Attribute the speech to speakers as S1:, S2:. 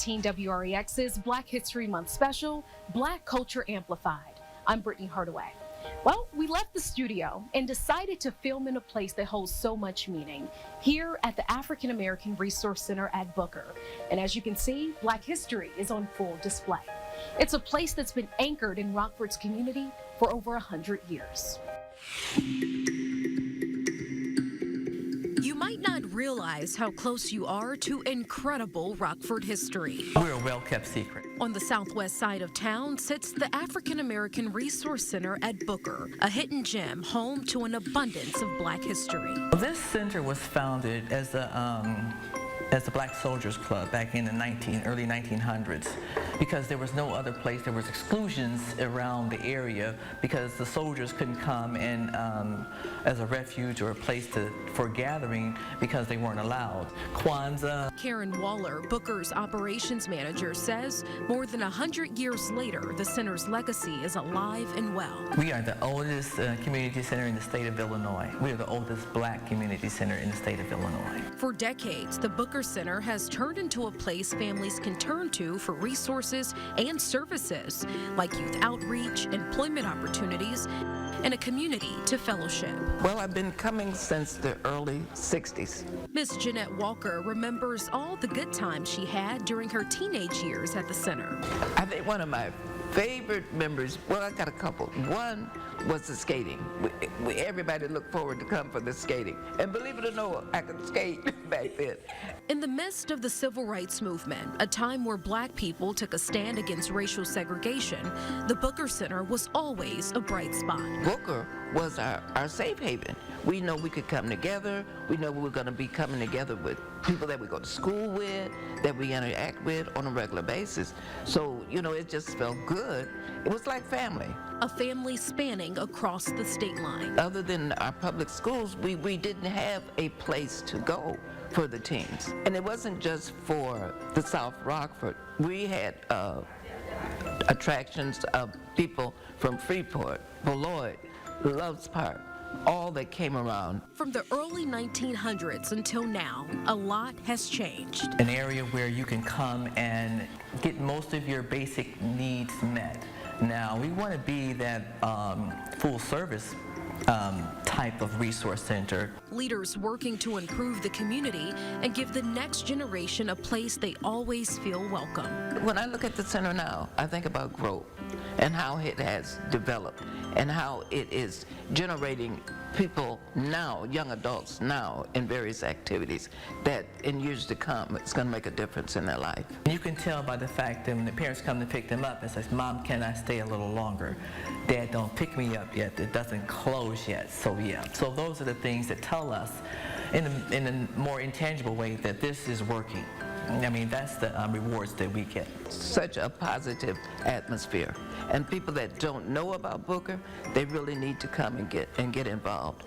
S1: 13 WREX's Black History Month special, Black Culture Amplified. I'm Brittany Hardaway. Well, we left the studio and decided to film in a place that holds so much meaning, here at the African American Resource Center at Booker. And as you can see, Black history is on full display. It's a place that's been anchored in Rockford's community for over 100 years.
S2: You might not realize how close you are to incredible Rockford history.
S3: We're a well-kept secret.
S2: On the southwest side of town sits the African American Resource Center at Booker, a hidden gem home to an abundance of Black history.
S3: This center was founded as a Black Soldiers Club back in the early 1900s, because there was no other place. There was exclusions around the area because the soldiers couldn't come in as a refuge or a place for gathering because they weren't allowed. Kwanzaa.
S2: Karen Waller, Booker's operations manager, says more than 100 years later, the center's legacy is alive and well.
S3: We are the oldest community center in the state of Illinois. We are the oldest Black community center in the state of Illinois.
S2: For decades, the Booker Center has turned into a place families can turn to for resources and services like youth outreach, employment opportunities, and a community to fellowship.
S4: Well, I've been coming since the early 60s.
S2: Miss Jeanette Walker remembers all the good times she had during her teenage years at the center.
S4: I think one of my favorite memories, well, I got a couple. One was the skating. Everybody looked forward to come for the skating. And believe it or not, I could skate back then.
S2: In the midst of the civil rights movement, a time where Black people took a stand against racial segregation, the Booker Center was always a bright spot.
S4: Booker was our safe haven. We know we could come together. We know we were going to be coming together with people that we go to school with, that we interact with on a regular basis. So, you know, it just felt good. It was like family.
S2: A family spanning across the state line.
S4: Other than our public schools, we didn't have a place to go for the teens. And it wasn't just for the South Rockford. We had attractions of people from Freeport, Beloit, Loves Park, all that came around.
S2: From the early 1900s until now, a lot has changed.
S3: An area where you can come and get most of your basic needs met. Now, we want to be that full service type of resource center.
S2: Leaders working to improve the community and give the next generation a place they always feel welcome.
S4: When I look at the center now, I think about growth and how it has developed and how it is generating people now, young adults now, in various activities that in years to come, it's going to make a difference in their life.
S3: You can tell by the fact that when the parents come to pick them up and says, "Mom, can I stay a little longer? Dad, don't pick me up yet. It doesn't close yet." So yeah. So those are the things that tell us in a more intangible way that this is working. I mean, that's the rewards that we get.
S4: Such a positive atmosphere. And people that don't know about Booker, they really need to come and get involved.